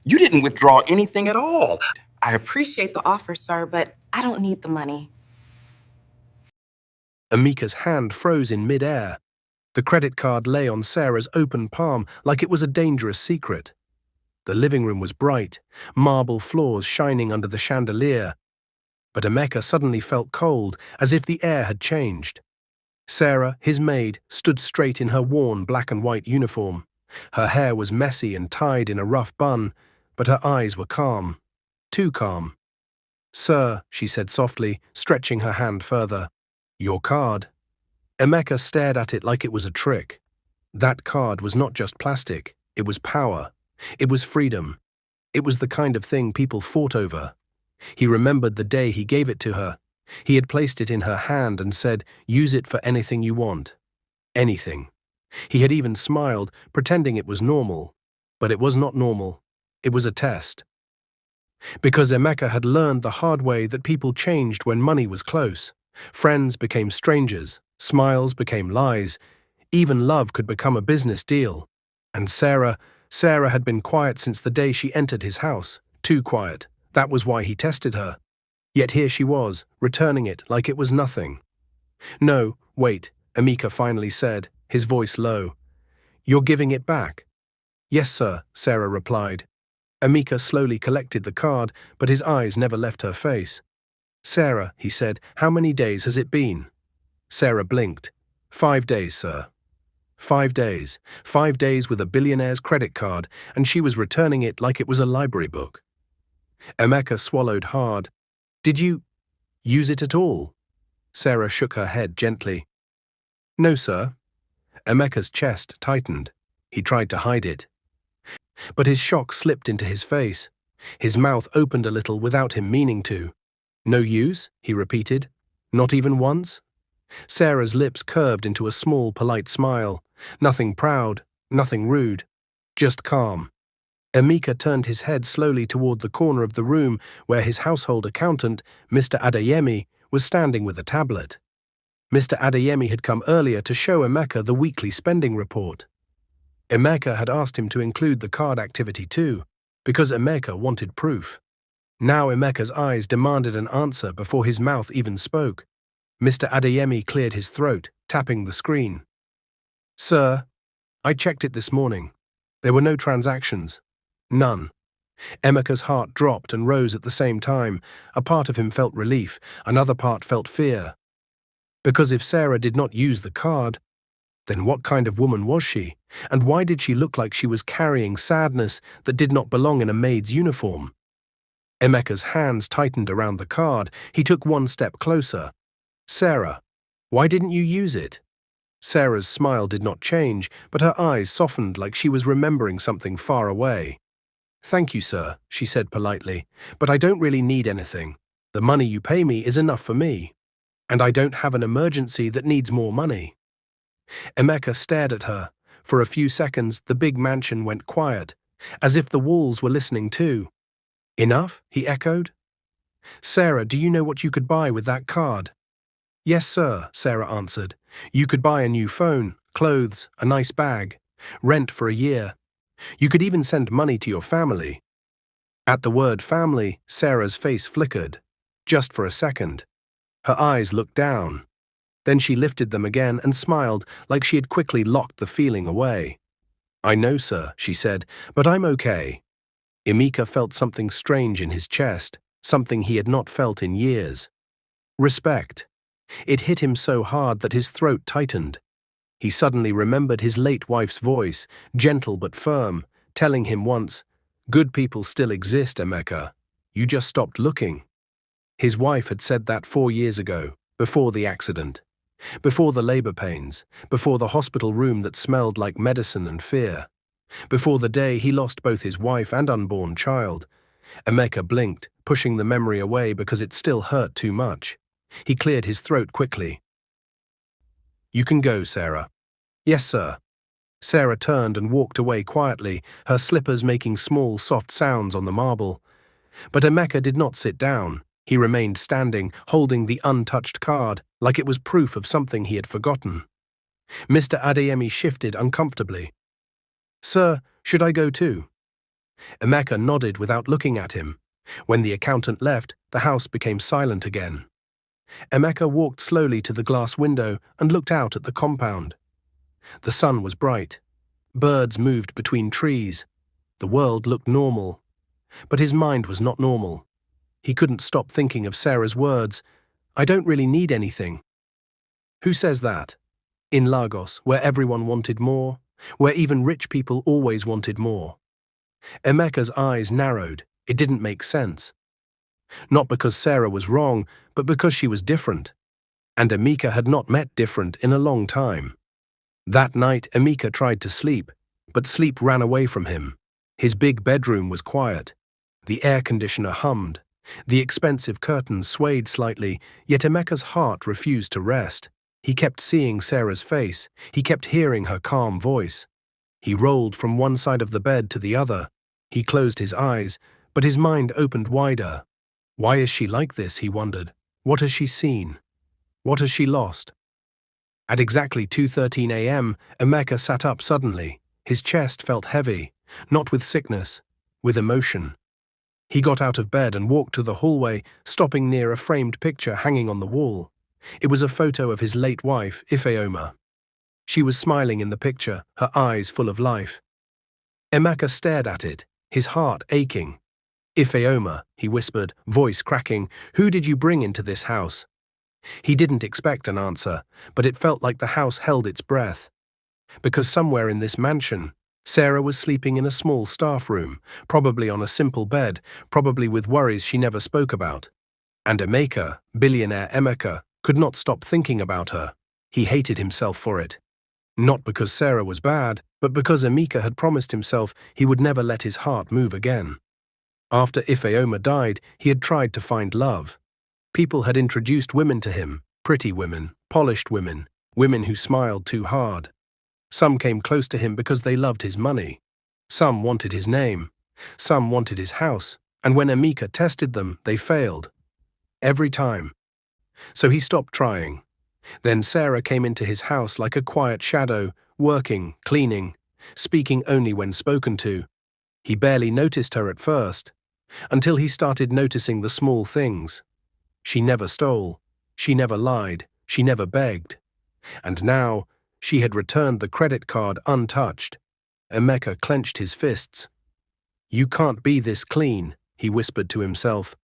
You didn't withdraw anything at all. I Appreciate the offer, sir, but I don't need the money. Emeka's hand froze in mid-air. The credit card lay on Sarah's open palm like it was a dangerous secret. The living room was bright, marble floors shining under the chandelier. But Emeka suddenly felt cold, as if the air had changed. Sarah, his maid, stood straight in her worn black and white uniform. Her hair was messy and tied in a rough bun, but her eyes were calm. Too calm. "Sir," she said softly, stretching her hand further. "Your card." Emeka stared at it like it was a trick. That card was not just plastic, it was power. It was freedom. It was the kind of thing people fought over. He remembered the day he gave it to her. He had placed it in her hand and said, "Use it for anything you want." Anything. He had even smiled, pretending it was normal. But it was not normal. It was a test. Because Emeka had learned the hard way that people changed when money was close. Friends became strangers, smiles became lies, even love could become a business deal. And Sarah had been quiet since the day she entered his house. Too quiet. That was why he tested her. Yet here she was, returning it like it was nothing. "No, wait," Emeka finally said, his voice low. "You're giving it back?" "Yes, sir," Sarah replied. Emeka slowly collected the card, but his eyes never left her face. "Sarah," he said, "how many days has it been?" Sarah blinked. "5 days, sir." 5 days. 5 days with a billionaire's credit card, and she was returning it like it was a library book. Emeka swallowed hard. "Did you use it at all?" Sarah shook her head gently. "No, sir." Emeka's chest tightened. He tried to hide it. But his shock slipped into his face. His mouth opened a little without him meaning to. "No use?" he repeated. "Not even once?" Sarah's lips curved into a small, polite smile. Nothing proud, nothing rude, just calm. Emeka turned his head slowly toward the corner of the room where his household accountant, Mr. Adeyemi, was standing with a tablet. Mr. Adeyemi had come earlier to show Emeka the weekly spending report. Emeka had asked him to include the card activity too, because Emeka wanted proof. Now Emeka's eyes demanded an answer before his mouth even spoke. Mr. Adeyemi cleared his throat, tapping the screen. "Sir, I checked it this morning. There were no transactions. None." Emeka's heart dropped and rose at the same time. A part of him felt relief, another part felt fear. Because if Sarah did not use the card, then what kind of woman was she? And why did she look like she was carrying sadness that did not belong in a maid's uniform? Emeka's hands tightened around the card. He took one step closer. "Sarah, why didn't you use it?" Sarah's smile did not change, but her eyes softened like she was remembering something far away. "Thank you, sir," she said politely, "but I don't really need anything. The money you pay me is enough for me. And I don't have an emergency that needs more money." Emeka stared at her. For a few seconds, the big mansion went quiet, as if the walls were listening too. "Enough?" he echoed. "Sarah, do you know what you could buy with that card?" "Yes, sir," Sarah answered. "You could buy a new phone, clothes, a nice bag, rent for a year. You could even send money to your family." At the word family, Sarah's face flickered. Just for a second. Her eyes looked down. Then she lifted them again and smiled like she had quickly locked the feeling away. "I know, sir," she said, "but I'm okay." Emeka felt something strange in his chest, something he had not felt in years. Respect. It hit him so hard that his throat tightened. He suddenly remembered his late wife's voice, gentle but firm, telling him once, "Good people still exist, Emeka. You just stopped looking." His wife had said that 4 years ago, before the accident, before the labor pains, before the hospital room that smelled like medicine and fear, before the day he lost both his wife and unborn child. Emeka blinked, pushing the memory away because it still hurt too much. He cleared his throat quickly. "You can go, Sarah." "Yes, sir." Sarah turned and walked away quietly, her slippers making small, soft sounds on the marble. But Emeka did not sit down. He remained standing, holding the untouched card, like it was proof of something he had forgotten. Mr. Adeyemi shifted uncomfortably. "Sir, should I go too?" Emeka nodded without looking at him. When the accountant left, the house became silent again. Emeka walked slowly to the glass window and looked out at the compound. The sun was bright. Birds moved between trees. The world looked normal. But his mind was not normal. He couldn't stop thinking of Sarah's words, "I don't really need anything." Who says that? In Lagos, where everyone wanted more, where even rich people always wanted more. Emeka's eyes narrowed. It didn't make sense. Not because Sarah was wrong, but because she was different. And Emeka had not met different in a long time. That night, Emeka tried to sleep, but sleep ran away from him. His big bedroom was quiet. The air conditioner hummed. The expensive curtains swayed slightly, yet Emeka's heart refused to rest. He kept seeing Sarah's face. He kept hearing her calm voice. He rolled from one side of the bed to the other. He closed his eyes, but his mind opened wider. Why is she like this, he wondered. What has she seen? What has she lost? At exactly 2:13 a.m., Emeka sat up suddenly. His chest felt heavy, not with sickness, with emotion. He got out of bed and walked to the hallway, stopping near a framed picture hanging on the wall. It was a photo of his late wife, Ifeoma. She was smiling in the picture, her eyes full of life. Emeka stared at it, his heart aching. "Ifeoma," he whispered, voice cracking, "who did you bring into this house?" He didn't expect an answer, but it felt like the house held its breath. Because somewhere in this mansion, Sarah was sleeping in a small staff room, probably on a simple bed, probably with worries she never spoke about. And Emeka, billionaire Emeka, could not stop thinking about her. He hated himself for it. Not because Sarah was bad, but because Emeka had promised himself he would never let his heart move again. After Ifeoma died, he had tried to find love. People had introduced women to him, pretty women, polished women, women who smiled too hard. Some came close to him because they loved his money. Some wanted his name. Some wanted his house. And when Emeka tested them, they failed. Every time. So he stopped trying. Then Sarah came into his house like a quiet shadow, working, cleaning, speaking only when spoken to. He barely noticed her at first, until he started noticing the small things. She never stole. She never lied. She never begged. And now, she had returned the credit card untouched. Emeka clenched his fists. "You can't be this clean," he whispered to himself.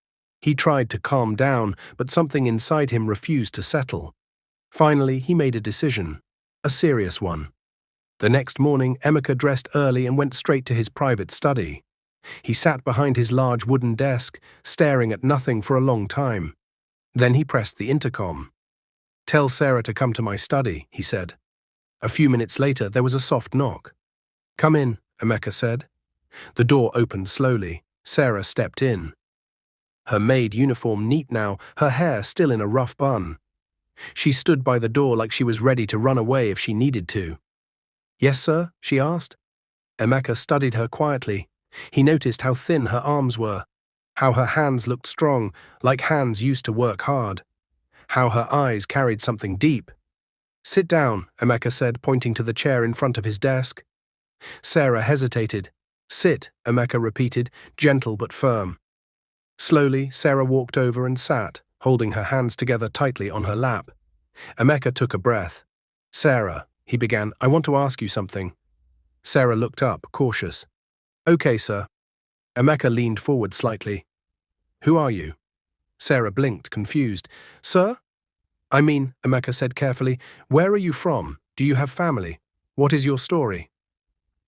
He tried to calm down, but something inside him refused to settle. Finally, he made a decision. A serious one. The next morning, Emeka dressed early and went straight to his private study. He sat behind his large wooden desk, staring at nothing for a long time. Then he pressed the intercom. "Tell Sarah to come to my study," he said. A few minutes later, there was a soft knock. "Come in," Emeka said. The door opened slowly. Sarah stepped in. Her maid uniform neat now, her hair still in a rough bun. She stood by the door like she was ready to run away if she needed to. "Yes, sir?" she asked. Emeka studied her quietly. He noticed how thin her arms were, how her hands looked strong, like hands used to work hard, how her eyes carried something deep. "Sit down," Emeka said, pointing to the chair in front of his desk. Sarah hesitated. "Sit," Emeka repeated, gentle but firm. Slowly, Sarah walked over and sat, holding her hands together tightly on her lap. Emeka took a breath. "Sarah," he began, "I want to ask you something." Sarah looked up, cautious. "Okay, sir." Emeka leaned forward slightly. "Who are you?" Sarah blinked, confused. "Sir?" "I mean," Emeka said carefully, "where are you from? Do you have family? What is your story?"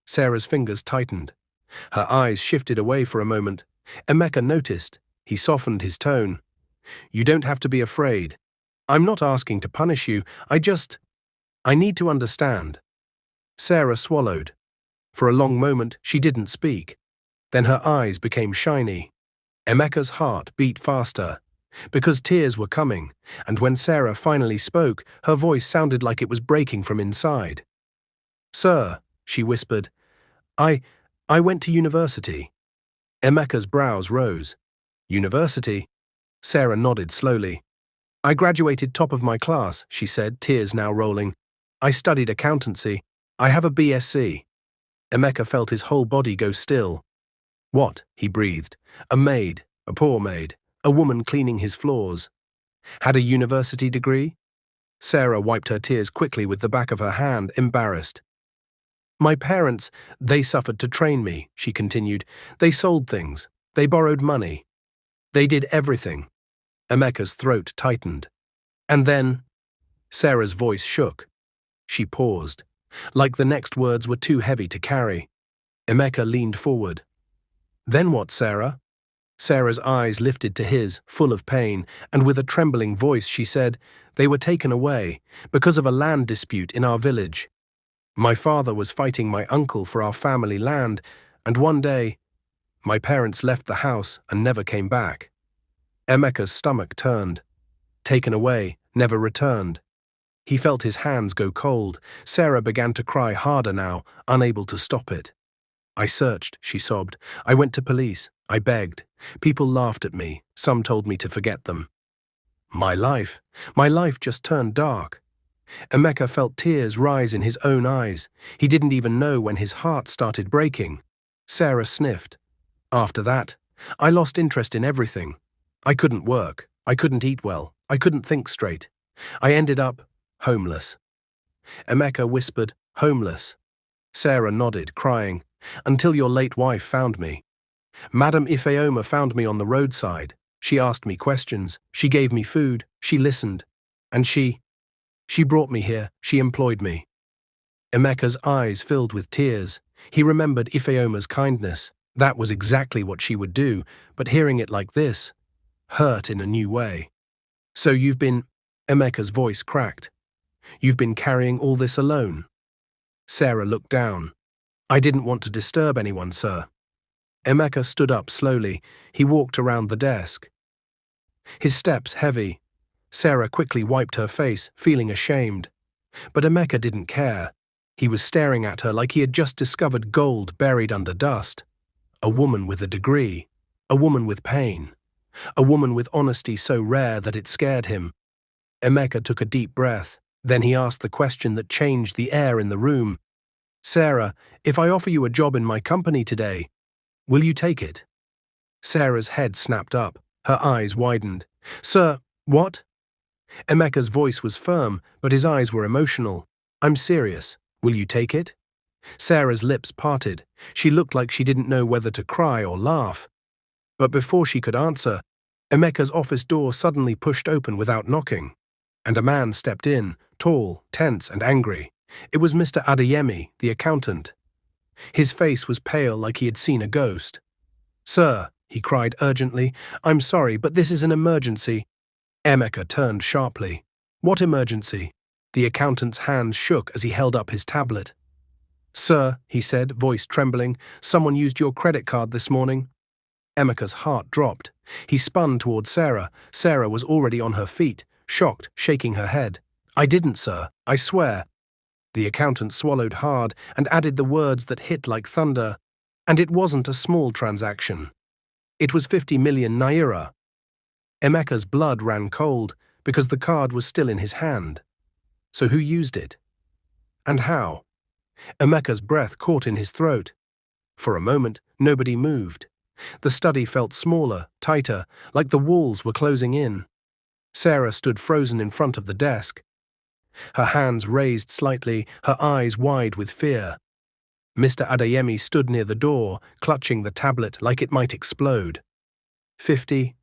Sarah's fingers tightened. Her eyes shifted away for a moment. Emeka noticed. He softened his tone. "You don't have to be afraid. I'm not asking to punish you. I need to understand." Sarah swallowed. For a long moment, she didn't speak. Then her eyes became shiny. Emeka's heart beat faster, because tears were coming, and when Sarah finally spoke, her voice sounded like it was breaking from inside. "Sir," she whispered, I went to university." Emeka's brows rose. "University?" Sarah nodded slowly. "I graduated top of my class," she said, tears now rolling. "I studied accountancy. I have a BSc." Emeka felt his whole body go still. What? He breathed. A maid, a poor maid, a woman cleaning his floors. Had a university degree? Sarah wiped her tears quickly with the back of her hand, embarrassed. My parents, they suffered to train me, she continued. They sold things. They borrowed money. They did everything. Emeka's throat tightened. And then, Sarah's voice shook. She paused, like the next words were too heavy to carry. Emeka leaned forward. Then what, Sarah? Sarah's eyes lifted to his, full of pain, and with a trembling voice she said, they were taken away, because of a land dispute in our village. My father was fighting my uncle for our family land, and one day, my parents left the house and never came back. Emeka's stomach turned. Taken away, never returned. He felt his hands go cold. Sarah began to cry harder now, unable to stop it. I searched, she sobbed. I went to police. I begged. People laughed at me. Some told me to forget them. My life just turned dark. Emeka felt tears rise in his own eyes. He didn't even know when his heart started breaking. Sarah sniffed. After that, I lost interest in everything. I couldn't work. I couldn't eat well. I couldn't think straight. I ended up homeless. Emeka whispered, homeless. Sarah nodded, crying, until your late wife found me. Madam Ifeoma found me on the roadside. She asked me questions. She gave me food. She listened. And she brought me here. She employed me. Emeka's eyes filled with tears. He remembered Ifeoma's kindness. That was exactly what she would do, but hearing it like this hurt in a new way. So you've been… Emeka's voice cracked. You've been carrying all this alone? Sarah looked down. I didn't want to disturb anyone, sir. Emeka stood up slowly. He walked around the desk. His steps heavy. Sarah quickly wiped her face, feeling ashamed. But Emeka didn't care. He was staring at her like he had just discovered gold buried under dust. A woman with a degree. A woman with pain. A woman with honesty so rare that it scared him. Emeka took a deep breath. Then he asked the question that changed the air in the room. Sarah, if I offer you a job in my company today, will you take it? Sarah's head snapped up. Her eyes widened. Sir, what? Emeka's voice was firm, but his eyes were emotional. I'm serious. Will you take it? Sarah's lips parted. She looked like she didn't know whether to cry or laugh. But before she could answer, Emeka's office door suddenly pushed open without knocking, and a man stepped in, tall, tense, and angry. It was Mr. Adeyemi, the accountant. His face was pale like he had seen a ghost. Sir, he cried urgently, I'm sorry, but this is an emergency. Emeka turned sharply. What emergency? The accountant's hands shook as he held up his tablet. Sir, he said, voice trembling, someone used your credit card this morning. Emeka's heart dropped. He spun toward Sarah. Sarah was already on her feet, shocked, shaking her head. I didn't, sir. I swear. The accountant swallowed hard and added the words that hit like thunder. And it wasn't a small transaction. It was 50 million naira. Emeka's blood ran cold because the card was still in his hand. So who used it? And how? Emeka's breath caught in his throat. For a moment, nobody moved. The study felt smaller, tighter, like the walls were closing in. Sarah stood frozen in front of the desk. Her hands raised slightly, her eyes wide with fear. Mr. Adeyemi stood near the door, clutching the tablet like it might explode. 50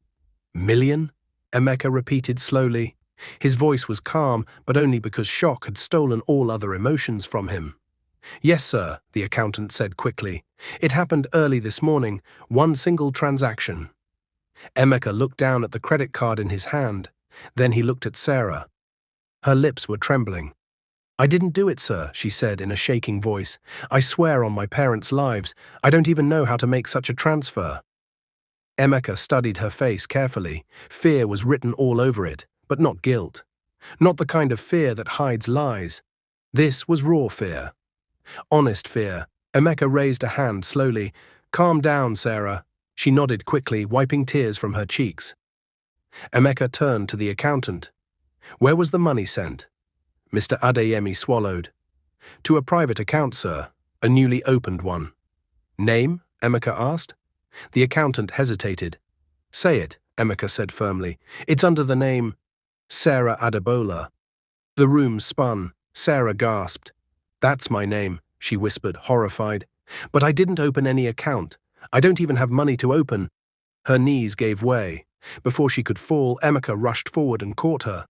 million? Emeka repeated slowly. His voice was calm, but only because shock had stolen all other emotions from him. Yes, sir, the accountant said quickly. It happened early this morning, one single transaction. Emeka looked down at the credit card in his hand. Then he looked at Sarah. Her lips were trembling. I didn't do it, sir, she said in a shaking voice. I swear on my parents' lives, I don't even know how to make such a transfer. Emeka studied her face carefully. Fear was written all over it, but not guilt. Not the kind of fear that hides lies. This was raw fear. Honest fear. Emeka raised a hand slowly. Calm down, Sarah. She nodded quickly, wiping tears from her cheeks. Emeka turned to the accountant. Where was the money sent? Mr. Adeyemi swallowed. To a private account, sir. A newly opened one. Name? Emeka asked. The accountant hesitated. Say it, Emeka said firmly. It's under the name Sarah Adebola. The room spun. Sarah gasped. That's my name, she whispered, horrified. But I didn't open any account. I don't even have money to open. Her knees gave way. Before she could fall, Emeka rushed forward and caught her.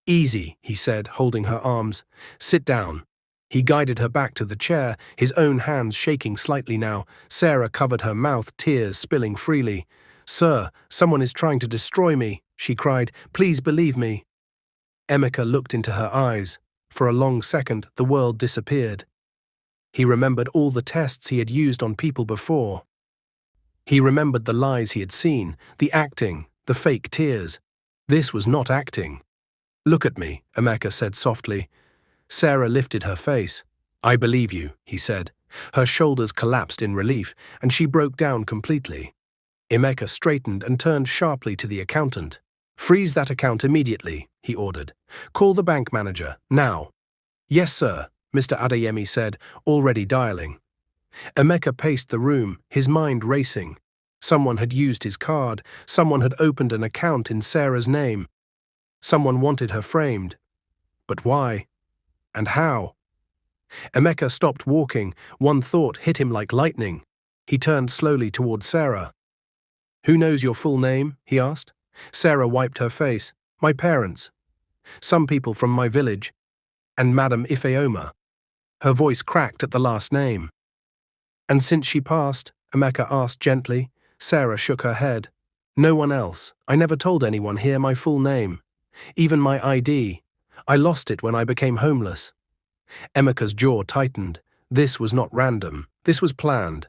Easy, he said, holding her arms. Sit down. He guided her back to the chair, his own hands shaking slightly now. Sarah covered her mouth, tears spilling freely. Sir, someone is trying to destroy me, she cried. Please believe me. Emeka looked into her eyes. For a long second, the world disappeared. He remembered all the tests he had used on people before. He remembered the lies he had seen, the acting, the fake tears. This was not acting. Look at me, Emeka said softly. Sarah lifted her face. I believe you, he said. Her shoulders collapsed in relief, and she broke down completely. Emeka straightened and turned sharply to the accountant. Freeze that account immediately, he ordered. Call the bank manager, now. Yes, sir, Mr. Adeyemi said, already dialing. Emeka paced the room, his mind racing. Someone had used his card. Someone had opened an account in Sarah's name. Someone wanted her framed. But why? And how? Emeka stopped walking. One thought hit him like lightning. He turned slowly toward Sarah. Who knows your full name? He asked. Sarah wiped her face. My parents. Some people from my village. And Madam Ifeoma. Her voice cracked at the last name. And since she passed, Emeka asked gently. Sarah shook her head. No one else. I never told anyone here my full name. Even my ID. I lost it when I became homeless. Emeka's jaw tightened. This was not random. This was planned.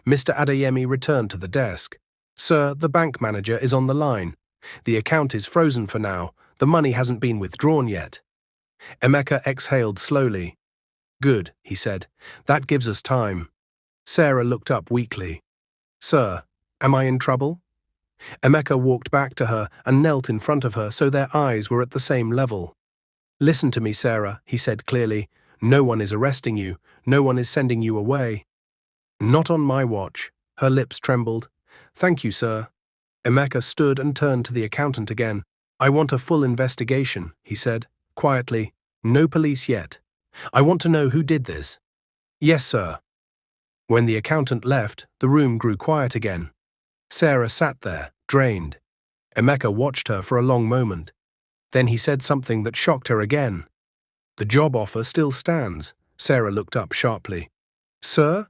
Mr. Adeyemi returned to the desk. Sir, the bank manager is on the line. The account is frozen for now. The money hasn't been withdrawn yet. Emeka exhaled slowly. Good, he said. That gives us time. Sarah looked up weakly. Sir, am I in trouble? Emeka walked back to her and knelt in front of her so their eyes were at the same level. Listen to me, Sarah, he said clearly. No one is arresting you. No one is sending you away. Not on my watch. Her lips trembled. Thank you, sir. Emeka stood and turned to the accountant again. I want a full investigation, he said, quietly. No police yet. I want to know who did this. Yes, sir. When the accountant left, the room grew quiet again. Sarah sat there, drained. Emeka watched her for a long moment. Then he said something that shocked her again. The job offer still stands. Sarah looked up sharply. Sir?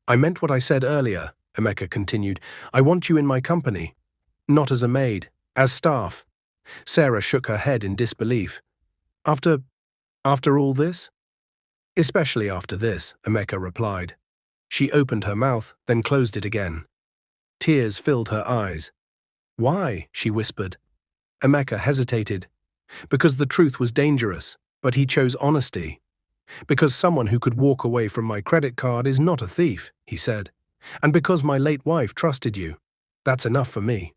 I meant what I said earlier, Emeka continued. I want you in my company. Not as a maid, as staff. Sarah shook her head in disbelief. After all this? Especially after this, Emeka replied. She opened her mouth, then closed it again. Tears filled her eyes. Why? She whispered. Emeka hesitated. Because the truth was dangerous, but he chose honesty. Because someone who could walk away from my credit card is not a thief, he said. And because my late wife trusted you. That's enough for me.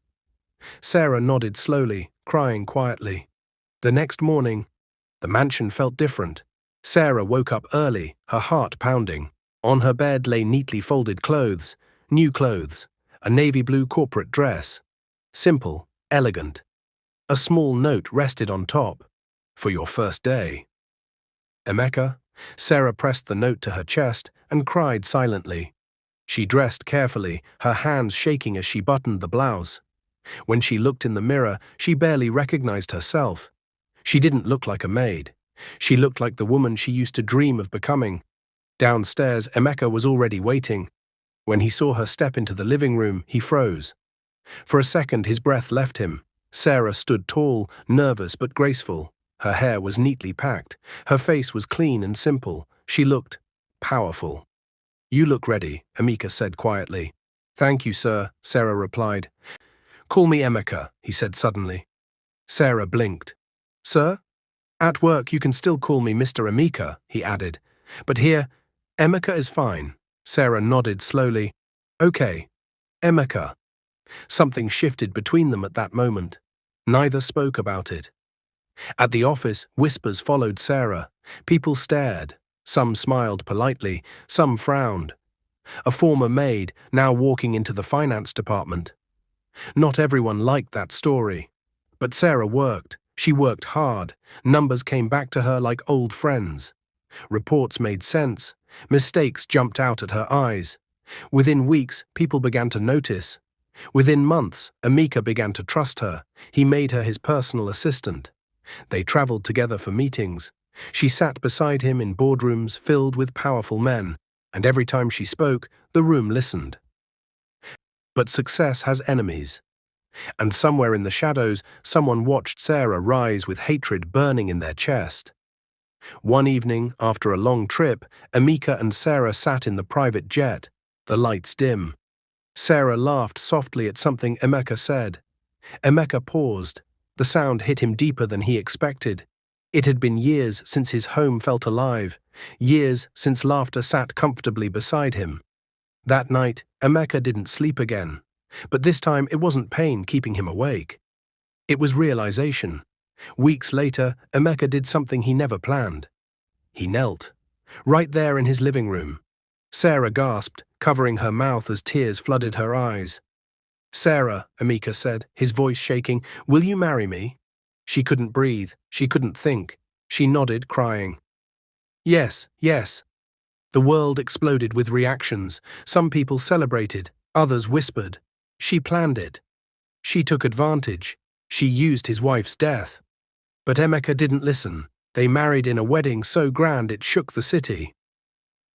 Sarah nodded slowly, crying quietly. The next morning, the mansion felt different. Sarah woke up early, her heart pounding. On her bed lay neatly folded clothes, new clothes, a navy blue corporate dress. Simple, elegant. A small note rested on top. For your first day. Emeka, Sarah pressed the note to her chest and cried silently. She dressed carefully, her hands shaking as she buttoned the blouse. When she looked in the mirror, she barely recognized herself. She didn't look like a maid. She looked like the woman she used to dream of becoming. Downstairs, Emeka was already waiting. When he saw her step into the living room, he froze. For a second, his breath left him. Sarah stood tall, nervous but graceful. Her hair was neatly packed. Her face was clean and simple. She looked powerful. You look ready, Emeka said quietly. Thank you, sir, Sarah replied. Call me Emeka, he said suddenly. Sarah blinked. Sir? At work you can still call me Mr. Emeka, he added. But here, Emeka is fine. Sarah nodded slowly. Okay, Emeka. Something shifted between them at that moment. Neither spoke about it. At the office, whispers followed Sarah. People stared. Some smiled politely, some frowned. a former maid now walking into the finance department. Not everyone liked that story. But Sarah worked. She worked hard. Numbers came back to her like old friends. Reports made sense. Mistakes jumped out at her eyes. Within weeks, people began to notice. Within months, Emeka began to trust her. He made her his personal assistant. They traveled together for meetings. She sat beside him in boardrooms filled with powerful men, and every time she spoke, the room listened. But success has enemies. And somewhere in the shadows, someone watched Sarah rise with hatred burning in their chest. One evening, after a long trip, Emeka and Sarah sat in the private jet, the lights dim. Sarah laughed softly at something Emeka said. Emeka paused. The sound hit him deeper than he expected. It had been years since his home felt alive, years since laughter sat comfortably beside him. That night, Emeka didn't sleep again. But this time it wasn't pain keeping him awake. It was realization. Weeks later, Emeka did something he never planned. He knelt. Right there in his living room. Sarah gasped, covering her mouth as tears flooded her eyes. "Sarah," Emeka said, his voice shaking, "will you marry me?" She couldn't breathe. She couldn't think. She nodded, crying. "Yes, yes." The world exploded with reactions. Some people celebrated. Others whispered. She planned it. She took advantage. She used his wife's death. But Emeka didn't listen. They married in a wedding so grand it shook the city.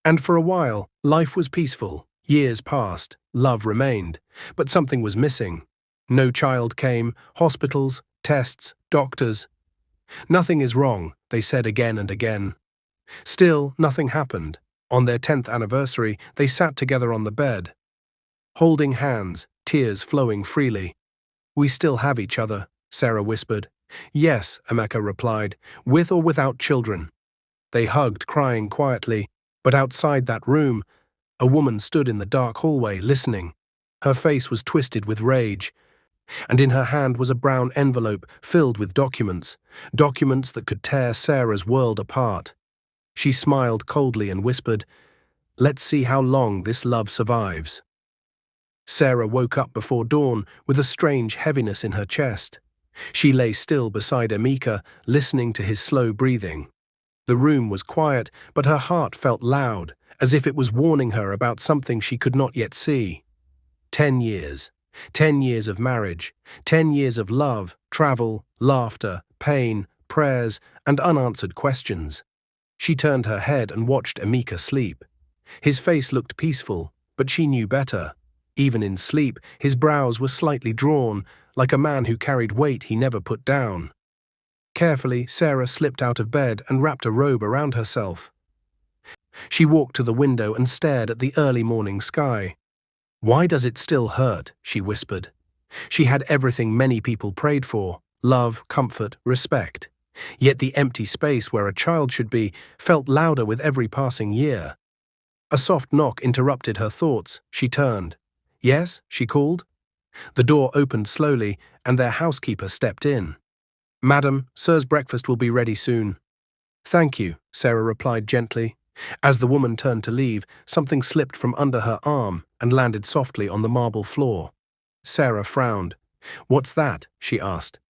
And for a while, life was peaceful. Years passed. Love remained. But something was missing. No child came. Hospitals, tests, doctors. "Nothing is wrong," they said again and again. Still, nothing happened. On their 10th anniversary, they sat together on the bed, holding hands, tears flowing freely. "We still have each other," Sarah whispered. "Yes," Emeka replied, "with or without children." They hugged, crying quietly, but outside that room, a woman stood in the dark hallway, listening. Her face was twisted with rage, and in her hand was a brown envelope filled with documents that could tear Sarah's world apart. She smiled coldly and whispered, "Let's see how long this love survives." Sarah woke up before dawn with a strange heaviness in her chest. She lay still beside Emeka, listening to his slow breathing. The room was quiet, but her heart felt loud, as if it was warning her about something she could not yet see. 10 years. 10 years of marriage. 10 years of love, travel, laughter, pain, prayers, and unanswered questions. She turned her head and watched Emeka sleep. His face looked peaceful, but she knew better. Even in sleep, his brows were slightly drawn, like a man who carried weight he never put down. Carefully, Sarah slipped out of bed and wrapped a robe around herself. She walked to the window and stared at the early morning sky. "Why does it still hurt?" she whispered. She had everything many people prayed for: love, comfort, respect. Yet the empty space where a child should be felt louder with every passing year. A soft knock interrupted her thoughts. She turned. "Yes?" she called. The door opened slowly, and their housekeeper stepped in. "Madam, sir's breakfast will be ready soon." "Thank you," Sarah replied gently. As the woman turned to leave, something slipped from under her arm and landed softly on the marble floor. Sarah frowned. "What's that?" she asked.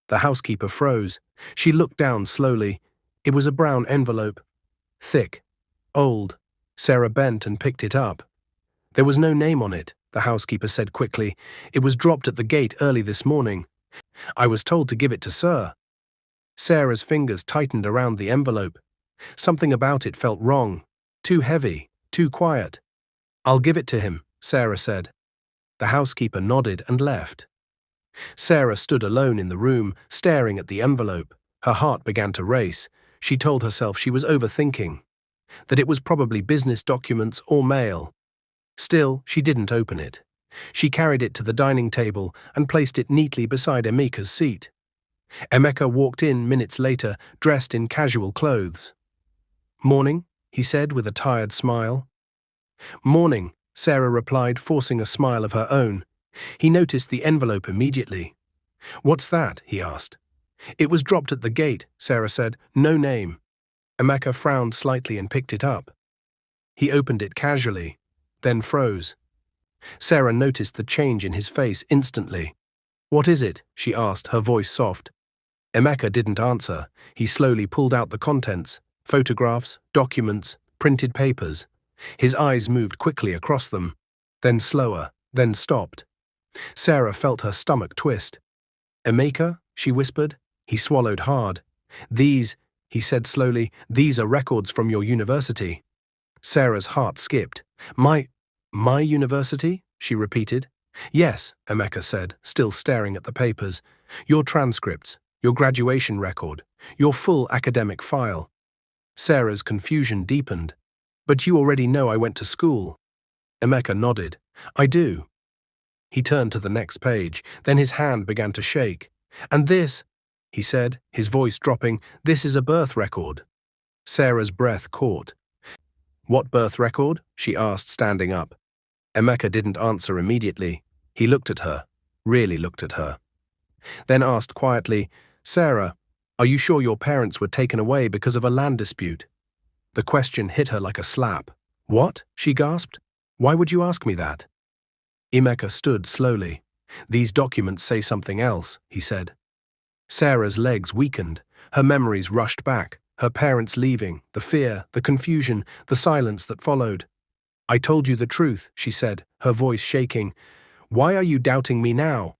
The housekeeper froze. She looked down slowly. It was a brown envelope. Thick. Old. Sarah bent and picked it up. "There was no name on it," the housekeeper said quickly. "It was dropped at the gate early this morning. I was told to give it to Sir." Sarah's fingers tightened around the envelope. Something about it felt wrong. Too heavy. Too quiet. "I'll give it to him," Sarah said. The housekeeper nodded and left. Sarah stood alone in the room, staring at the envelope. Her heart began to race. She told herself she was overthinking, that it was probably business documents or mail. Still, she didn't open it. She carried it to the dining table and placed it neatly beside Emeka's seat. Emeka walked in minutes later, dressed in casual clothes. "Morning," he said with a tired smile. "Morning," Sarah replied, forcing a smile of her own. He noticed the envelope immediately. "What's that?" he asked. "It was dropped at the gate," Sarah said. "No name." Emeka frowned slightly and picked it up. He opened it casually. then froze. Sarah noticed the change in his face instantly. "What is it?" she asked, her voice soft. Emeka didn't answer. He slowly pulled out the contents: photographs, documents, printed papers. His eyes moved quickly across them, then slower, then stopped. Sarah felt her stomach twist. "Emeka?" she whispered. He swallowed hard. "These," he said slowly, "these are records from your university." Sarah's heart skipped. My university?" she repeated. "Yes," Emeka said, still staring at the papers. "Your transcripts, your graduation record, your full academic file." Sarah's confusion deepened. "But you already know I went to school." Emeka nodded. "I do." He turned to the next page, then his hand began to shake. "And this," he said, his voice dropping, "this is a birth record." Sarah's breath caught. "What birth record?" she asked, standing up. Emeka didn't answer immediately. He looked at her, really looked at her. Then asked quietly, "Sarah, are you sure your parents were taken away because of a land dispute?" The question hit her like a slap. "What?" she gasped. "Why would you ask me that?" Emeka stood slowly. "These documents say something else," he said. Sarah's legs weakened. Her memories rushed back. Her parents leaving, the fear, the confusion, the silence that followed. "I told you the truth," she said, her voice shaking. "Why are you doubting me now?"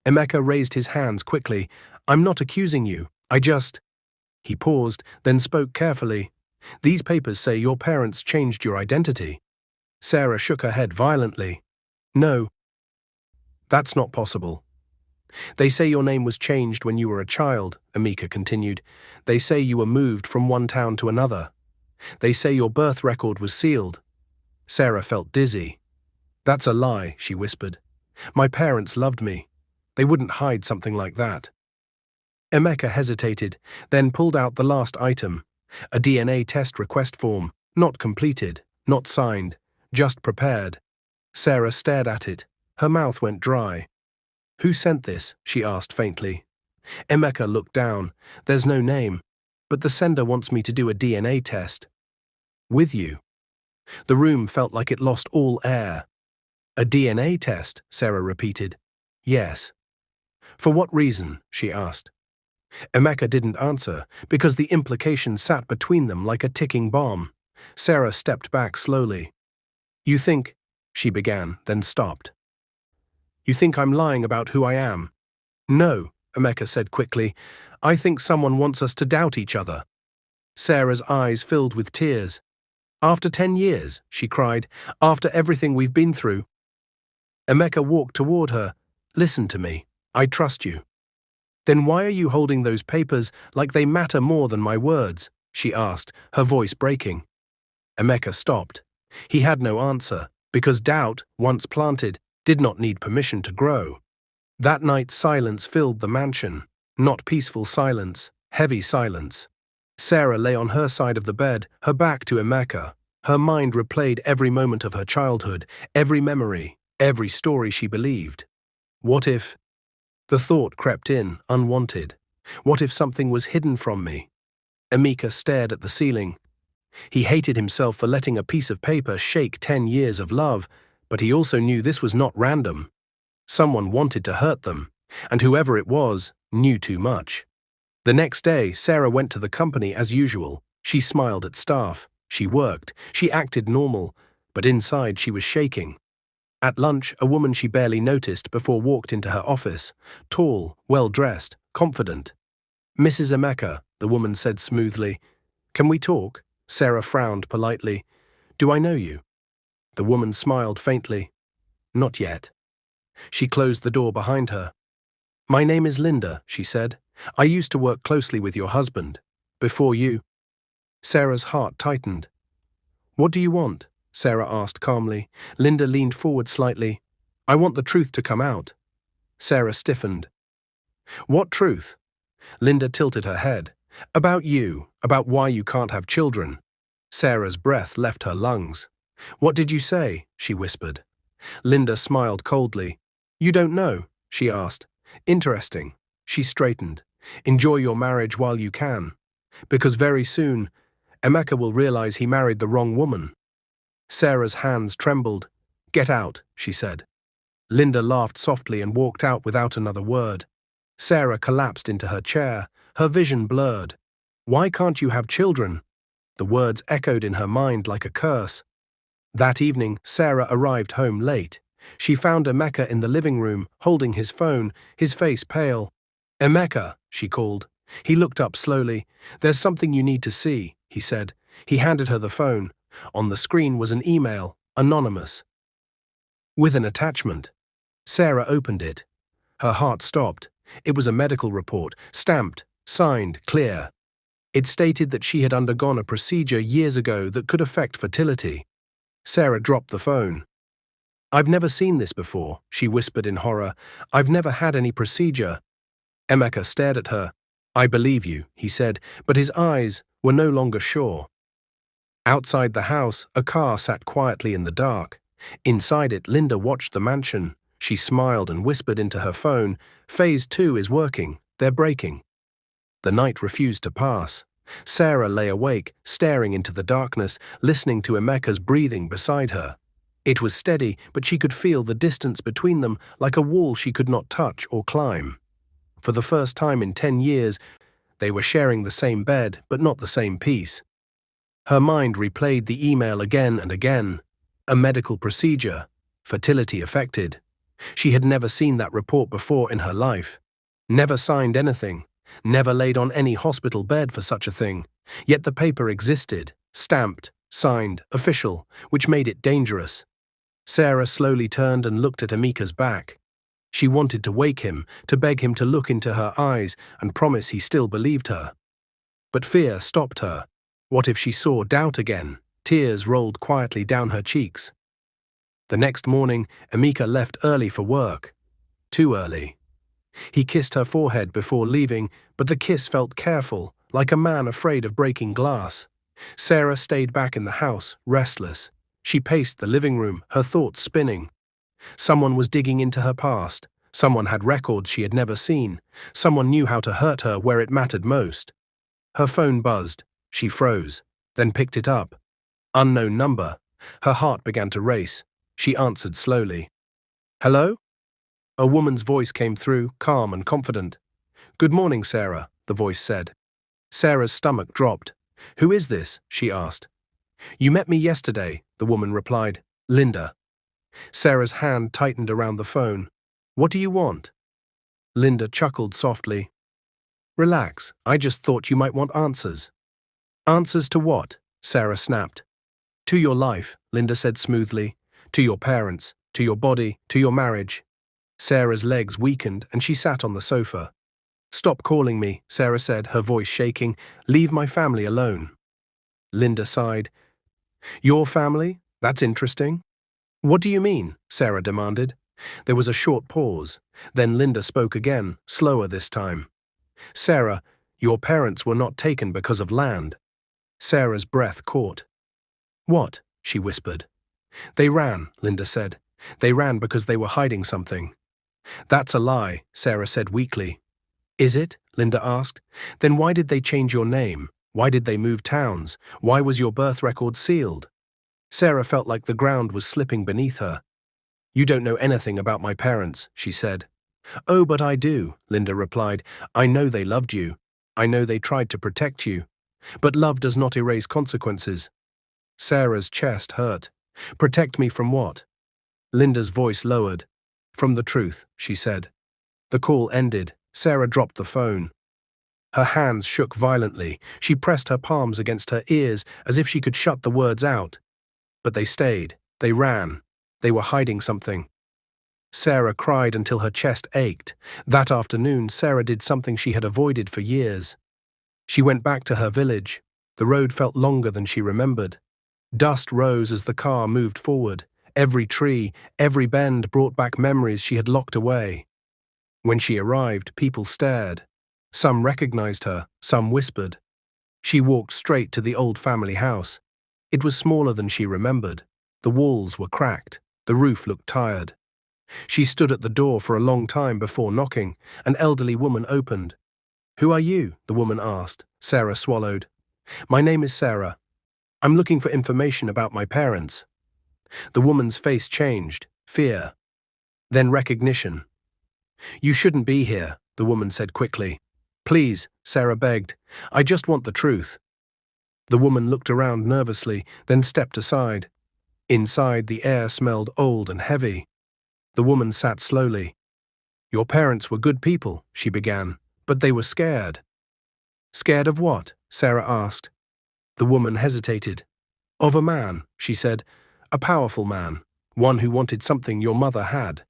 Emeka raised his hands quickly. "I'm not accusing you. I just—" He paused, then spoke carefully. "These papers say your parents changed your identity." Sarah shook her head violently. "No, that's not possible." "They say your name was changed when you were a child," Emeka continued. "They say you were moved from one town to another. They say your birth record was sealed." Sarah felt dizzy. "That's a lie," she whispered. "My parents loved me. They wouldn't hide something like that." Emeka hesitated, then pulled out the last item, a DNA test request form, not completed, not signed, just prepared. Sarah stared at it. Her mouth went dry. "Who sent this?" she asked faintly. Emeka looked down. "There's no name, but the sender wants me to do a DNA test." "With you?" The room felt like it lost all air. "A DNA test?" Sarah repeated. "Yes." "For what reason?" she asked. Emeka didn't answer, because the implication sat between them like a ticking bomb. Sarah stepped back slowly. "You think—" she began, then stopped. "You think I'm lying about who I am?" "No," Emeka said quickly. "I think someone wants us to doubt each other." Sarah's eyes filled with tears. "After 10 years," she cried, "after everything we've been through." Emeka walked toward her. "Listen to me. I trust you." "Then why are you holding those papers like they matter more than my words?" she asked, her voice breaking. Emeka stopped. He had no answer, because doubt, once planted, did not need permission to grow. That night silence filled the mansion. Not peaceful silence, heavy silence. Sarah lay on her side of the bed, her back to Emeka. Her mind replayed every moment of her childhood, every memory, every story she believed. What if— The thought crept in, unwanted. What if something was hidden from me? Emeka stared at the ceiling. He hated himself for letting a piece of paper shake 10 years of love, but he also knew this was not random. Someone wanted to hurt them, and whoever it was knew too much. The next day, Sarah went to the company as usual. She smiled at staff. She worked. She acted normal, but inside she was shaking. At lunch, a woman she barely noticed before walked into her office, tall, well-dressed, confident. "Mrs. Emeka," the woman said smoothly. "Can we talk?" Sarah frowned politely. "Do I know you?" The woman smiled faintly. "Not yet." She closed the door behind her. "My name is Linda," she said. "I used to work closely with your husband. Before you." Sarah's heart tightened. "What do you want?" Sarah asked calmly. Linda leaned forward slightly. "I want the truth to come out." Sarah stiffened. "What truth?" Linda tilted her head. "About you, about why you can't have children." Sarah's breath left her lungs. "What did you say?" she whispered. Linda smiled coldly. "You don't know?" she asked. "Interesting." She straightened. "Enjoy your marriage while you can. Because very soon, Emeka will realize he married the wrong woman." Sarah's hands trembled. "Get out," she said. Linda laughed softly and walked out without another word. Sarah collapsed into her chair, her vision blurred. "Why can't you have children?" The words echoed in her mind like a curse. That evening, Sarah arrived home late. She found Emeka in the living room, holding his phone, his face pale. "Emeka," she called. He looked up slowly. "There's something you need to see," he said. He handed her the phone. On the screen was an email, anonymous, with an attachment. Sarah opened it. Her heart stopped. It was a medical report, stamped, signed, clear. It stated that she had undergone a procedure years ago that could affect fertility. Sarah dropped the phone. "I've never seen this before," she whispered in horror. "I've never had any procedure." Emeka stared at her. "I believe you," he said, but his eyes were no longer sure. Outside the house, a car sat quietly in the dark. Inside it, Linda watched the mansion. She smiled and whispered into her phone, "Phase 2 is working. They're braking." The night refused to pass. Sarah lay awake, staring into the darkness, listening to Emeka's breathing beside her. It was steady, but she could feel the distance between them like a wall she could not touch or climb. For the first time in 10 years, they were sharing the same bed, but not the same peace. Her mind replayed the email again and again. A medical procedure, fertility affected. She had never seen that report before in her life. Never signed anything. Never laid on any hospital bed for such a thing. Yet the paper existed, stamped, signed, official, which made it dangerous. Sarah slowly turned and looked at Emeka's back. She wanted to wake him, to beg him to look into her eyes and promise he still believed her. But fear stopped her. What if she saw doubt again? Tears rolled quietly down her cheeks. The next morning, Emeka left early for work. Too early. He kissed her forehead before leaving, but the kiss felt careful, like a man afraid of breaking glass. Sarah stayed back in the house, restless. She paced the living room, her thoughts spinning. Someone was digging into her past. Someone had records she had never seen. Someone knew how to hurt her where it mattered most. Her phone buzzed. She froze, then picked it up. Unknown number. Her heart began to race. She answered slowly. "Hello?" A woman's voice came through, calm and confident. "Good morning, Sarah," the voice said. Sarah's stomach dropped. "Who is this?" she asked. "You met me yesterday," the woman replied. "Linda." Sarah's hand tightened around the phone. "What do you want?" Linda chuckled softly. "Relax, I just thought you might want answers." "Answers to what?" Sarah snapped. "To your life," Linda said smoothly. "To your parents, to your body, to your marriage." Sarah's legs weakened and she sat on the sofa. "Stop calling me," Sarah said, her voice shaking. "Leave my family alone." Linda sighed. "Your family? That's interesting." "What do you mean?" Sarah demanded. There was a short pause. Then Linda spoke again, slower this time. "Sarah, your parents were not taken because of land." Sarah's breath caught. "What?" she whispered. "They ran," Linda said. "They ran because they were hiding something." "That's a lie," Sarah said weakly. "Is it?" Linda asked. "Then why did they change your name? Why did they move towns? Why was your birth record sealed?" Sarah felt like the ground was slipping beneath her. "You don't know anything about my parents," she said. "Oh, but I do," Linda replied. "I know they loved you. I know they tried to protect you. But love does not erase consequences." Sarah's chest hurt. "Protect me from what?" Linda's voice lowered. "From the truth," she said. The call ended. Sarah dropped the phone. Her hands shook violently. She pressed her palms against her ears as if she could shut the words out. But they stayed. They ran. They were hiding something. Sarah cried until her chest ached. That afternoon, Sarah did something she had avoided for years. She went back to her village. The road felt longer than she remembered. Dust rose as the car moved forward. Every tree, every bend brought back memories she had locked away. When she arrived, people stared. Some recognized her, some whispered. She walked straight to the old family house. It was smaller than she remembered. The walls were cracked. The roof looked tired. She stood at the door for a long time before knocking. An elderly woman opened. "Who are you?" the woman asked. Sarah swallowed. "My name is Sarah. I'm looking for information about my parents." The woman's face changed, fear, then recognition. "You shouldn't be here," the woman said quickly. "Please," Sarah begged. "I just want the truth." The woman looked around nervously, then stepped aside. Inside, the air smelled old and heavy. The woman sat slowly. "Your parents were good people," she began, "but they were scared." "Scared of what?" Sarah asked. The woman hesitated. "Of a man," she said. "A powerful man, one who wanted something your mother had."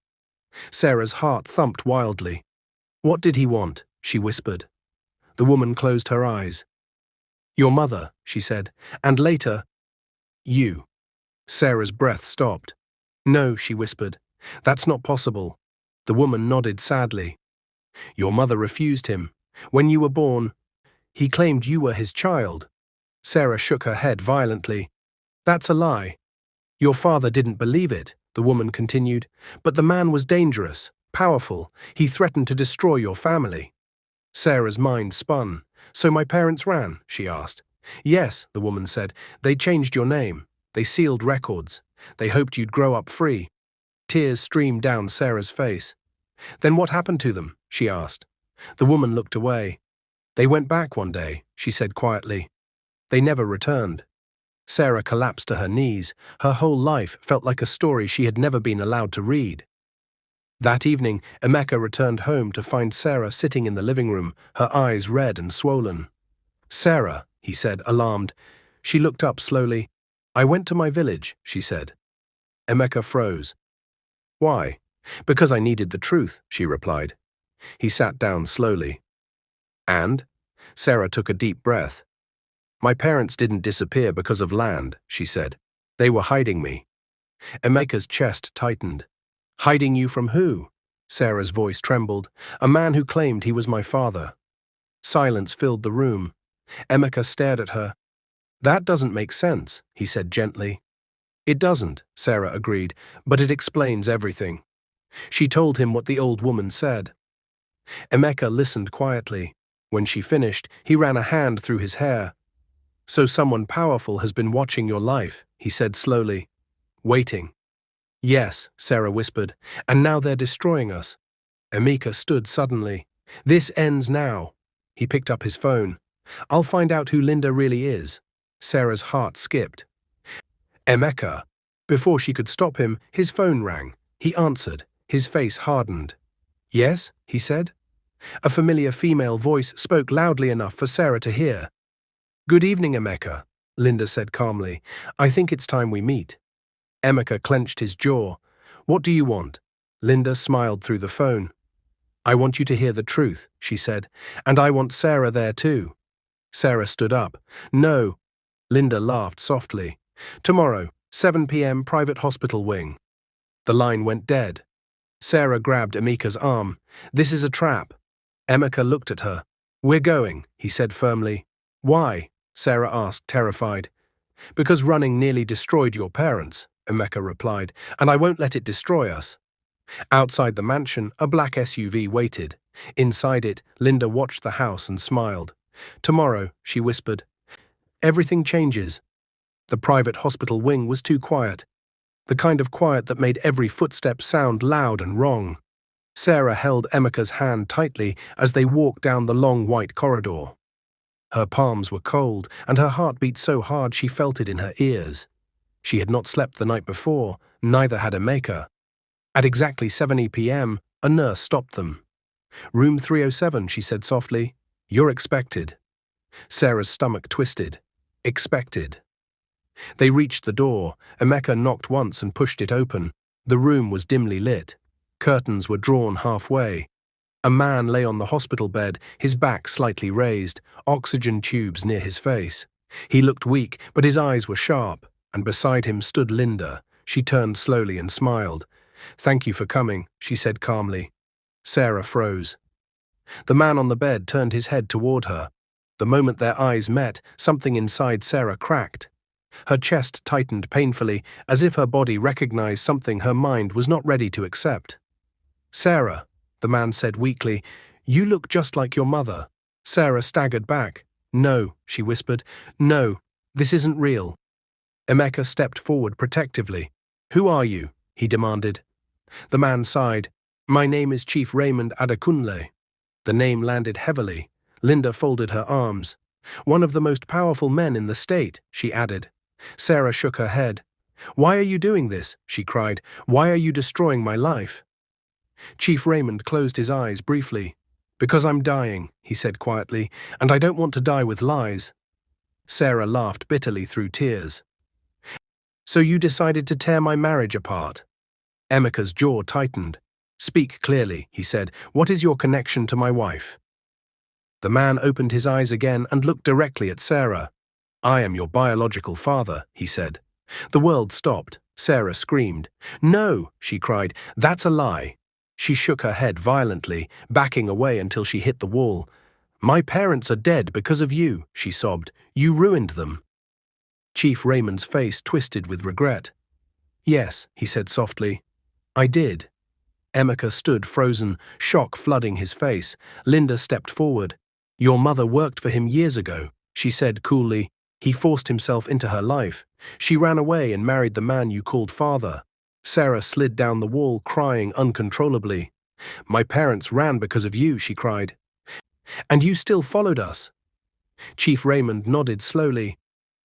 Sarah's heart thumped wildly. "What did he want?" she whispered. The woman closed her eyes. "Your mother," she said, "and later, you." Sarah's breath stopped. "No," she whispered. "That's not possible." The woman nodded sadly. "Your mother refused him. When you were born, he claimed you were his child." Sarah shook her head violently. "That's a lie." "Your father didn't believe it," the woman continued. "But the man was dangerous, powerful. He threatened to destroy your family." Sarah's mind spun. "So my parents ran?" she asked. "Yes," the woman said. "They changed your name. They sealed records. They hoped you'd grow up free." Tears streamed down Sarah's face. "Then what happened to them?" she asked. The woman looked away. "They went back one day," she said quietly. "They never returned." Sarah collapsed to her knees. Her whole life felt like a story she had never been allowed to read. That evening, Emeka returned home to find Sarah sitting in the living room, her eyes red and swollen. "Sarah," he said, alarmed. She looked up slowly. "I went to my village," she said. Emeka froze. "Why?" "Because I needed the truth," she replied. He sat down slowly. "And?" Sarah took a deep breath. "My parents didn't disappear because of land," she said. "They were hiding me." Emeka's chest tightened. "Hiding you from who?" Sarah's voice trembled. "A man who claimed he was my father." Silence filled the room. Emeka stared at her. "That doesn't make sense," he said gently. "It doesn't," Sarah agreed, "but it explains everything." She told him what the old woman said. Emeka listened quietly. When she finished, he ran a hand through his hair. "So someone powerful has been watching your life," he said slowly. "Waiting." "Yes," Sarah whispered, "and now they're destroying us." Emeka stood suddenly. "This ends now." He picked up his phone. "I'll find out who Linda really is." Sarah's heart skipped. "Emeka." Before she could stop him, his phone rang. He answered. His face hardened. "Yes?" he said. A familiar female voice spoke loudly enough for Sarah to hear. "Good evening, Emeka," Linda said calmly. "I think it's time we meet." Emeka clenched his jaw. "What do you want?" Linda smiled through the phone. "I want you to hear the truth," she said, "and I want Sarah there too." Sarah stood up. "No." Linda laughed softly. "Tomorrow, 7 p.m. private hospital wing." The line went dead. Sarah grabbed Emeka's arm. "This is a trap." Emeka looked at her. "We're going," he said firmly. "Why?" Sarah asked, terrified. "Because running nearly destroyed your parents," Emeka replied, "and I won't let it destroy us." Outside the mansion, a black SUV waited. Inside it, Linda watched the house and smiled. "Tomorrow," she whispered. "Everything changes." The private hospital wing was too quiet. The kind of quiet that made every footstep sound loud and wrong. Sarah held Emeka's hand tightly as they walked down the long white corridor. Her palms were cold, and her heart beat so hard she felt it in her ears. She had not slept the night before, neither had Emeka. At exactly 7 p.m., a nurse stopped them. "Room 307, she said softly. "You're expected." Sarah's stomach twisted. Expected. They reached the door. Emeka knocked once and pushed it open. The room was dimly lit. Curtains were drawn halfway. A man lay on the hospital bed, his back slightly raised, oxygen tubes near his face. He looked weak, but his eyes were sharp, and beside him stood Linda. She turned slowly and smiled. "Thank you for coming," she said calmly. Sarah froze. The man on the bed turned his head toward her. The moment their eyes met, something inside Sarah cracked. Her chest tightened painfully, as if her body recognized something her mind was not ready to accept. "Sarah," the man said weakly, "you look just like your mother." Sarah staggered back. "No," she whispered. "No, this isn't real." Emeka stepped forward protectively. Who are you? He demanded. The man sighed. My name is Chief Raymond Adekunle. The name landed heavily. Linda folded her arms. One of the most powerful men in the state, she added. Sarah shook her head. Why are you doing this? She cried. Why are you destroying my life? Chief Raymond closed his eyes briefly. Because I'm dying, he said quietly, and I don't want to die with lies. Sarah laughed bitterly through tears. So you decided to tear my marriage apart? Emeka's jaw tightened. Speak clearly, he said. What is your connection to my wife? The man opened his eyes again and looked directly at Sarah. I am your biological father, he said. The world stopped. Sarah screamed. No, she cried. That's a lie. She shook her head violently, backing away until she hit the wall. My parents are dead because of you, she sobbed. You ruined them. Chief Raymond's face twisted with regret. Yes, he said softly. I did. Emeka stood frozen, shock flooding his face. Linda stepped forward. Your mother worked for him years ago, she said coolly. He forced himself into her life. She ran away and married the man you called father. Sarah slid down the wall, crying uncontrollably. My parents ran because of you, she cried. And you still followed us. Chief Raymond nodded slowly.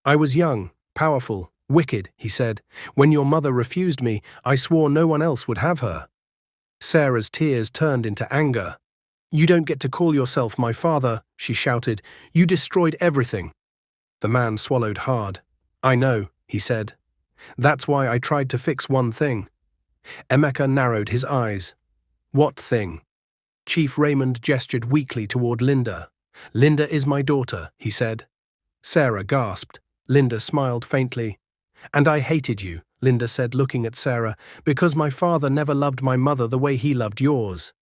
I was young, powerful, wicked, he said. When your mother refused me, I swore no one else would have her. Sarah's tears turned into anger. You don't get to call yourself my father, she shouted. You destroyed everything. The man swallowed hard. I know, he said. That's why I tried to fix one thing. Emeka narrowed his eyes. What thing? Chief Raymond gestured weakly toward Linda. Linda is my daughter, he said. Sarah gasped. Linda smiled faintly. And I hated you, Linda said, looking at Sarah, because my father never loved my mother the way he loved yours.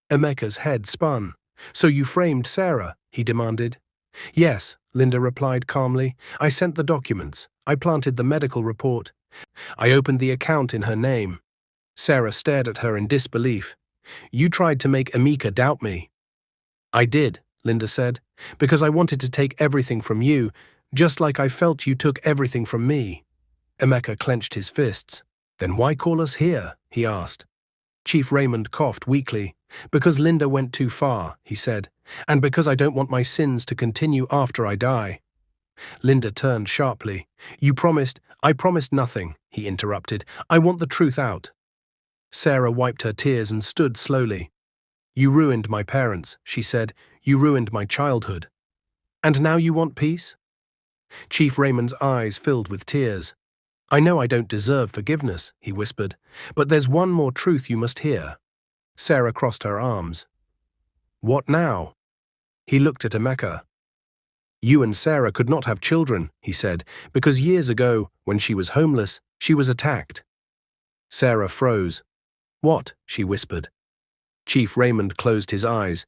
Emeka's head spun. So you framed Sarah, he demanded. Yes, Linda replied calmly. I sent the documents. I planted the medical report. I opened the account in her name. Sarah stared at her in disbelief. You tried to make Emeka doubt me. I did, Linda said, because I wanted to take everything from you, just like I felt you took everything from me. Emeka clenched his fists. Then why call us here? He asked. Chief Raymond coughed weakly. Because Linda went too far, he said, and because I don't want my sins to continue after I die. Linda turned sharply. I promised nothing, he interrupted. I want the truth out. Sarah wiped her tears and stood slowly. You ruined my parents, she said. You ruined my childhood. And now you want peace? Chief Raymond's eyes filled with tears. I know I don't deserve forgiveness, he whispered, but there's one more truth you must hear. Sarah crossed her arms. What now? He looked at Emeka. You and Sarah could not have children, he said, because years ago, when she was homeless, she was attacked. Sarah froze. What? She whispered. Chief Raymond closed his eyes.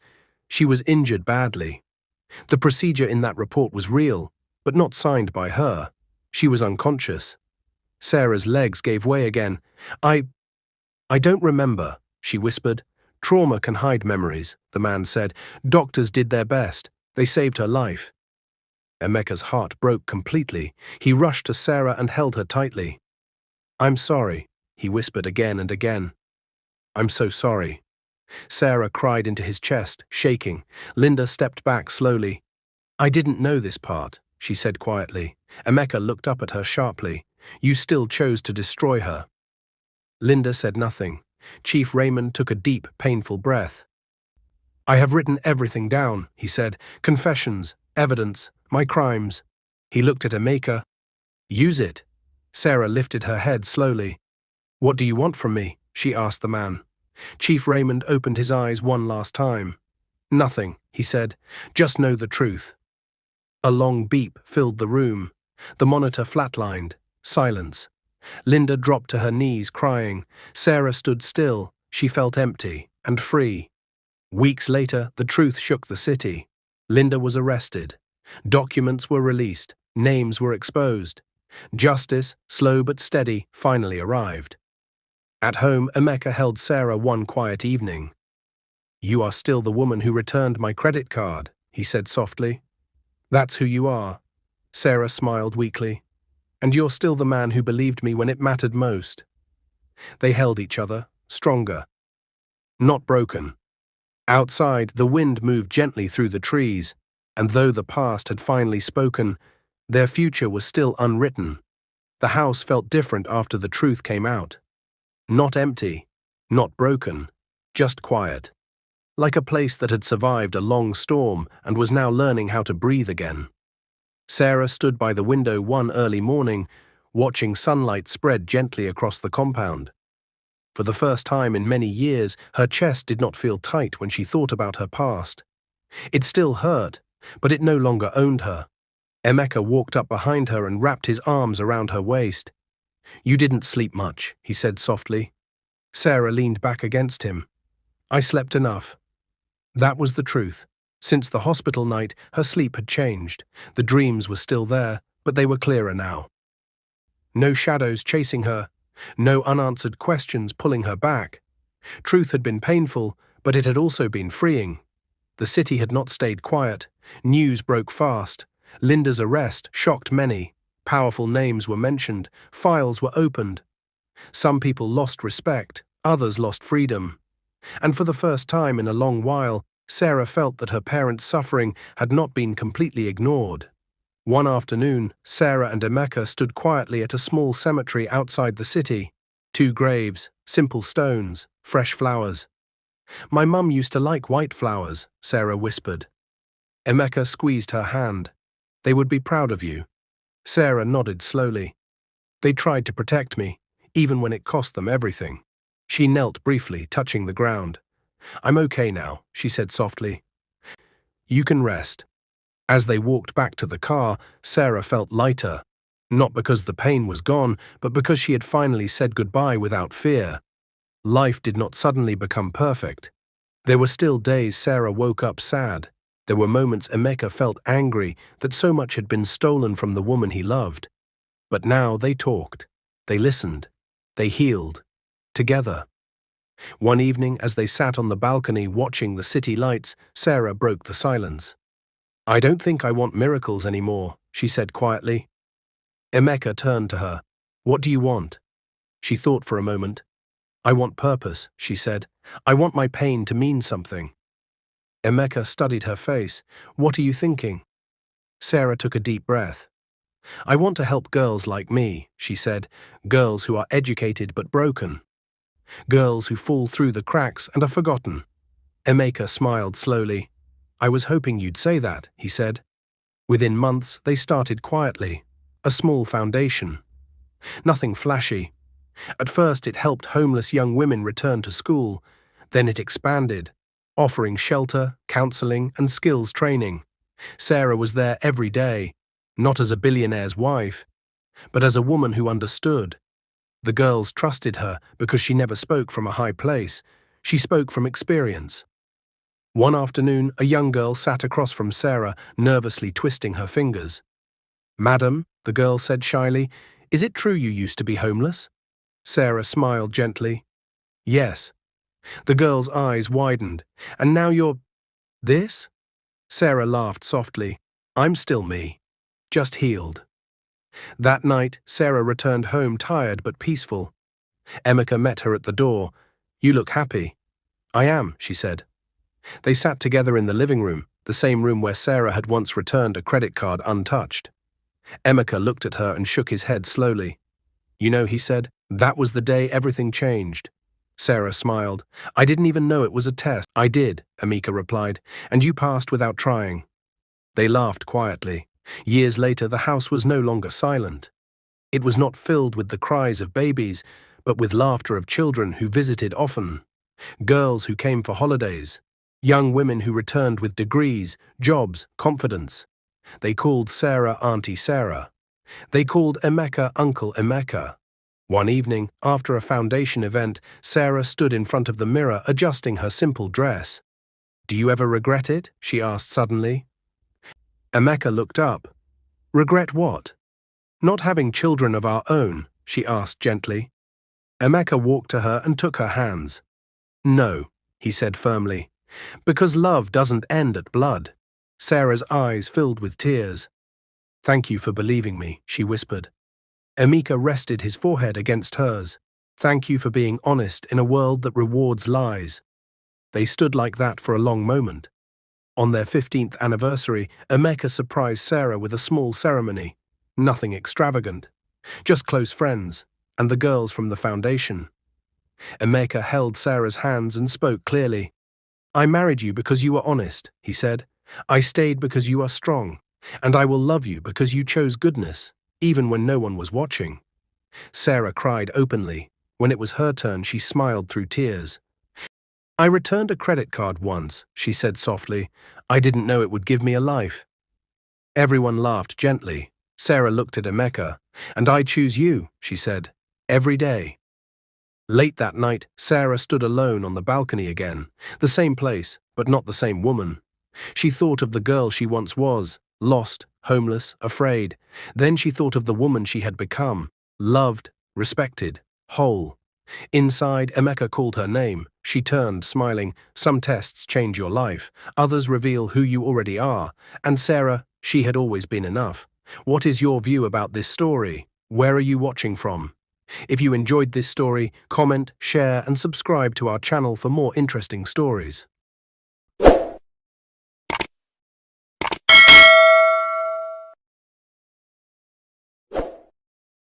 She was injured badly. The procedure in that report was real, but not signed by her. She was unconscious. Sarah's legs gave way again. I don't remember, she whispered. Trauma can hide memories, the man said. Doctors did their best. They saved her life. Emeka's heart broke completely. He rushed to Sarah and held her tightly. I'm sorry, he whispered again and again. I'm so sorry. Sarah cried into his chest, shaking. Linda stepped back slowly. I didn't know this part, she said quietly. Emeka looked up at her sharply. You still chose to destroy her. Linda said nothing. Chief Raymond took a deep, painful breath. I have written everything down, he said. Confessions, evidence, my crimes. He looked at Emeka. Use it. Sarah lifted her head slowly. What do you want from me? She asked the man. Chief Raymond opened his eyes one last time. Nothing, he said. Just know the truth. A long beep filled the room. The monitor flatlined. Silence. Linda dropped to her knees, crying. Sarah stood still. She felt empty and free. Weeks later, the truth shook the city. Linda was arrested. Documents were released. Names were exposed. Justice, slow but steady, finally arrived. At home, Emeka held Sarah one quiet evening. You are still the woman who returned my credit card, he said softly. That's who you are. Sarah smiled weakly. And you're still the man who believed me when it mattered most." They held each other, stronger, not broken. Outside, the wind moved gently through the trees, and though the past had finally spoken, their future was still unwritten. The house felt different after the truth came out. Not empty, not broken, just quiet. Like a place that had survived a long storm and was now learning how to breathe again. Sarah stood by the window one early morning, watching sunlight spread gently across the compound. For the first time in many years, her chest did not feel tight when she thought about her past. It still hurt, but it no longer owned her. Emeka walked up behind her and wrapped his arms around her waist. "You didn't sleep much," he said softly. Sarah leaned back against him. "I slept enough." That was the truth. Since the hospital night, her sleep had changed. The dreams were still there, but they were clearer now. No shadows chasing her, no unanswered questions pulling her back. Truth had been painful, but it had also been freeing. The city had not stayed quiet. News broke fast. Linda's arrest shocked many. Powerful names were mentioned. Files were opened. Some people lost respect. Others lost freedom. And for the first time in a long while, Sarah felt that her parents' suffering had not been completely ignored. One afternoon, Sarah and Emeka stood quietly at a small cemetery outside the city. 2 graves, simple stones, fresh flowers. "My mum used to like white flowers," Sarah whispered. Emeka squeezed her hand. "They would be proud of you." Sarah nodded slowly. "They tried to protect me, even when it cost them everything." She knelt briefly, touching the ground. "I'm okay now," she said softly. "You can rest." As they walked back to the car, Sarah felt lighter, not because the pain was gone, but because she had finally said goodbye without fear. Life did not suddenly become perfect. There were still days Sarah woke up sad. There were moments Emeka felt angry that so much had been stolen from the woman he loved. But now they talked, they listened, they healed, together. One evening, as they sat on the balcony watching the city lights, Sarah broke the silence. "I don't think I want miracles anymore," she said quietly. Emeka turned to her. "What do you want?" She thought for a moment. "I want purpose," she said. "I want my pain to mean something." Emeka studied her face. "What are you thinking?" Sarah took a deep breath. "I want to help girls like me," she said, "girls who are educated but broken. Girls who fall through the cracks and are forgotten." Emeka smiled slowly. "I was hoping you'd say that," he said. Within months, they started quietly. A small foundation. Nothing flashy. At first, it helped homeless young women return to school. Then it expanded, offering shelter, counseling, and skills training. Sarah was there every day, not as a billionaire's wife, but as a woman who understood. The girls trusted her because she never spoke from a high place. She spoke from experience. One afternoon, a young girl sat across from Sarah, nervously twisting her fingers. "Madam," the girl said shyly, "is it true you used to be homeless?" Sarah smiled gently. "Yes." The girl's eyes widened. "And now you're this?" Sarah laughed softly. "I'm still me, just healed." That night, Sarah returned home tired but peaceful. Emeka met her at the door. "You look happy." "I am," she said. They sat together in the living room, the same room where Sarah had once returned a credit card untouched. Emeka looked at her and shook his head slowly. "You know," he said, "that was the day everything changed." Sarah smiled. "I didn't even know it was a test." "I did," Emeka replied, "and you passed without trying." They laughed quietly. Years later, the house was no longer silent. It was not filled with the cries of babies, but with laughter of children who visited often. Girls who came for holidays. Young women who returned with degrees, jobs, confidence. They called Sarah Auntie Sarah. They called Emeka Uncle Emeka. One evening, after a foundation event, Sarah stood in front of the mirror adjusting her simple dress. "Do you ever regret it?" she asked suddenly. Emeka looked up. "Regret what?" "Not having children of our own," she asked gently. Emeka walked to her and took her hands. "No," he said firmly, "because love doesn't end at blood." Sarah's eyes filled with tears. "Thank you for believing me," she whispered. Emeka rested his forehead against hers. Thank you for being honest in a world that rewards lies. They stood like that for a long moment. On their 15th anniversary, Emeka surprised Sarah with a small ceremony. Nothing extravagant. Just close friends, and the girls from the foundation. Emeka held Sarah's hands and spoke clearly. I married you because you were honest, he said. I stayed because you are strong, and I will love you because you chose goodness, even when no one was watching. Sarah cried openly. When it was her turn, she smiled through tears. I returned a credit card once, she said softly. I didn't know it would give me a life. Everyone laughed gently. Sarah looked at Emeka. And I choose you, she said, every day. Late that night, Sarah stood alone on the balcony again, the same place, but not the same woman. She thought of the girl she once was, lost, homeless, afraid. Then she thought of the woman she had become, loved, respected, whole. Inside, Emeka called her name. She turned, smiling. Some tests change your life. Others reveal who you already are. And Sarah, she had always been enough. What is your view about this story? Where are you watching from? If you enjoyed this story, comment, share, and subscribe to our channel for more interesting stories.